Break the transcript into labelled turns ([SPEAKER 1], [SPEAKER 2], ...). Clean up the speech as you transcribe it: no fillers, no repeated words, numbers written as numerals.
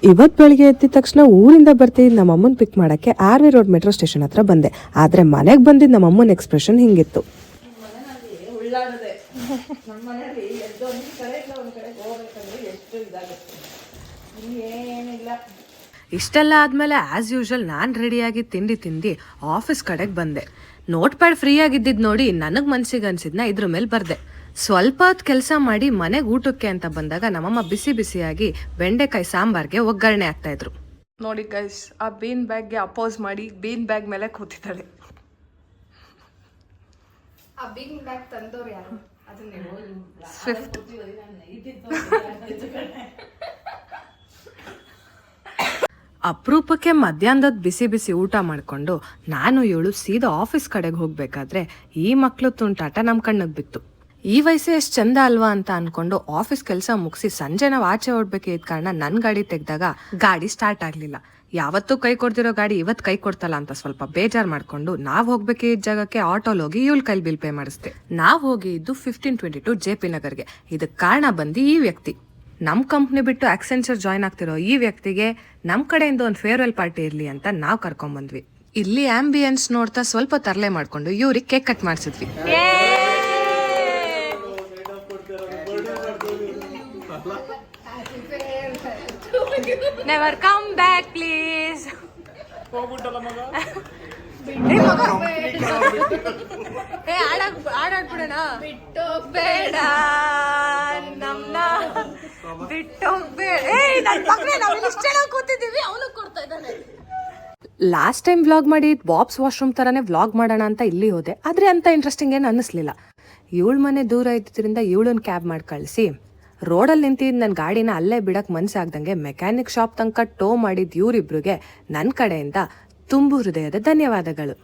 [SPEAKER 1] ಇವತ್ತು ಬೆಳಿಗ್ಗೆ ಎದ್ದ ತಕ್ಷಣ ಊರಿಂದ ಬರ್ತಿದ್ದು ನಮ್ಮ ಅಮ್ಮನ ಪಿಕ್ ಮಾಡೋಕ್ಕೆ R V road metro station ಹತ್ರ ಬಂದೆ. ಆದರೆ ಮನೆಗೆ ಬಂದಿದ್ದು ನಮ್ಮ ಅಮ್ಮನ ಎಕ್ಸ್ಪ್ರೆಷನ್ ಹಿಂಗಿತ್ತು. ಇಷ್ಟೆಲ್ಲ ಆದಮೇಲೆ ಆ್ಯಸ್ ಯೂಶುವಲ್ ನಾನು ರೆಡಿಯಾಗಿ ತಿಂಡಿ ಆಫೀಸ್ ಕಡೆಗೆ ಬಂದೆ. ನೋಟ್ ಪ್ಯಾಡ್ ಫ್ರೀ ಆಗಿದ್ದಿದ್ದು ನೋಡಿ ನನಗೆ ಮನ್ಸಿಗೆ ಅನ್ಸಿದ್ನ ಇದ್ರ ಮೇಲೆ ಬರ್ದೆ. ಸ್ವಲ್ಪ ಹೊತ್ತು ಕೆಲಸ ಮಾಡಿ ಮನೆಗೆ ಊಟಕ್ಕೆ ಅಂತ ಬಂದಾಗ ನಮ್ಮಮ್ಮ ಬಿಸಿಯಾಗಿ ಬೆಂಡೆಕಾಯಿ ಸಾಂಬಾರ್ಗೆ ಒಗ್ಗರಣೆ ಆಗ್ತಾ ಇದ್ರು.
[SPEAKER 2] ನೋಡಿ ಗೈಸ್, ಆ ಬೀನ್ ಬ್ಯಾಗ್ಗೆ ಅಪೋಸ್ ಮಾಡಿ ಬೀನ್ ಬ್ಯಾಗ್ ಮೇಲೆ ಕೂತಿದ್ದಾಳೆ. ಸ್ವಿಫ್ಟ್. ಅಪರೂಪಕ್ಕೆ ಮಧ್ಯಾಹ್ನದ ಬಿಸಿ ಊಟ ಮಾಡಿಕೊಂಡು ನಾನು ಇವಳು ಸೀದಾ ಆಫೀಸ್ ಕಡೆಗೆ ಹೋಗ್ಬೇಕಾದ್ರೆ ಈ ಮಕ್ಳು ತುಂಟಾಟ ನಮ್ಮ ಕಣ್ಣಿಗೆ ಬಿತ್ತು. ಈ ವಯಸ್ಸೇ ಎಷ್ಟು ಚಂದ ಅಲ್ವಾ ಅಂತ ಅನ್ಕೊಂಡು ಆಫೀಸ್ ಕೆಲಸ ಮುಗಿಸಿ ಸಂಜೆ ನಾವು ಆಚೆ ಹೊಡ್ಬೇಕಿದ್ದ ಕಾರಣ ನನ್ನ ಗಾಡಿ ತೆಗ್ದಾಗ ಗಾಡಿ ಸ್ಟಾರ್ಟ್ ಆಗ್ಲಿಲ್ಲ. ಯಾವತ್ತೂ ಕೈ ಕೊಡ್ತಿರೋ ಗಾಡಿ ಇವತ್ತು ಕೈ ಕೊಡ್ತಲ್ಲ ಅಂತ ಸ್ವಲ್ಪ ಬೇಜಾರು ಮಾಡ್ಕೊಂಡು ನಾವ್ ಹೋಗ್ಬೇಕಿದ್ದ ಜಾಗಕ್ಕೆ ಆಟೋಲ್ ಹೋಗಿ ಇವಳು ಕೈಲಿ ಬಿಲ್ ಪೇ ಮಾಡಿಸ್ದೆ. ನಾವ್ ಹೋಗಿ ಇದ್ದು 1522 JP ನಗರ್ಗೆ. ಇದಕ್ಕೆ ಕಾರಣ ಬಂದು ಈ ವ್ಯಕ್ತಿ. ನಮ್ ಕಂಪ್ನಿ ಬಿಟ್ಟು ಆಕ್ಸೆಂಚರ್ ಜಾಯ್ನ್ ಆಗ್ತಿರೋ ಈ ವ್ಯಕ್ತಿಗೆ ನಮ್ ಕಡೆಯಿಂದ ಒಂದು ಫೇರ್ವೆಲ್ ಪಾರ್ಟಿ ಇರ್ಲಿ ಅಂತ ನಾವ್ ಕರ್ಕೊಂಡ್ ಬಂದ್ವಿ. ಇಲ್ಲಿ ಆಂಬಿಯನ್ಸ್ ನೋಡ್ತಾ ಸ್ವಲ್ಪ ತರಲೆ ಮಾಡ್ಕೊಂಡು ಇವ್ರಿಗೆ ಕೇಕ್ ಕಟ್ ಮಾಡಿಸಿದ್ವಿ. Never come back please. ಆಡಾಡ್ಬಿಡೋಣ. ಬಿಟ್ಟು ಬೇಡ ನಮ್ನ ಬಿಟ್ಟು ಕೂತಿದ್ದೀವಿ. ಅವನು ಕೊಡ್ತಾ ಇದ್ದಾನೆ. ಲಾಸ್ಟ್ ಟೈಮ್ ವ್ಲಾಗ್ ಮಾಡಿ ಬಾಬ್ಸ್ ವಾಶ್ರೂಮ್ ತರಾನೇ ವ್ಲಾಗ್ ಮಾಡೋಣ ಅಂತ ಇಲ್ಲಿ ಹೋದೆ. ಆದ್ರೆ ಅಂತ ಇಂಟ್ರೆಸ್ಟಿಂಗ್ ಏನು ಅನ್ನಿಸ್ಲಿಲ್ಲ. ಇವಳ ಮನೆ ದೂರ ಇದ್ದಿದ್ರಿಂದ ಇವಳನ್ನ ಕ್ಯಾಬ್ ಮಾಡಿ ಕಳಿಸಿ ರೋಡಲ್ಲಿ ನಿಂತಿದ್ದು ನನ್ನ ಗಾಡಿನ ಅಲ್ಲೇ ಬಿಡಕ್ ಮನ್ಸಾಗ್ದಂಗೆ ಮೆಕ್ಯಾನಿಕ್ ಶಾಪ್ ತನಕ ಟೋ ಮಾಡಿದ್ ಇವರಿಬ್ರಿಗೆ ನನ್ನ ಕಡೆಯಿಂದ ತುಂಬು ಹೃದಯದ ಧನ್ಯವಾದಗಳು.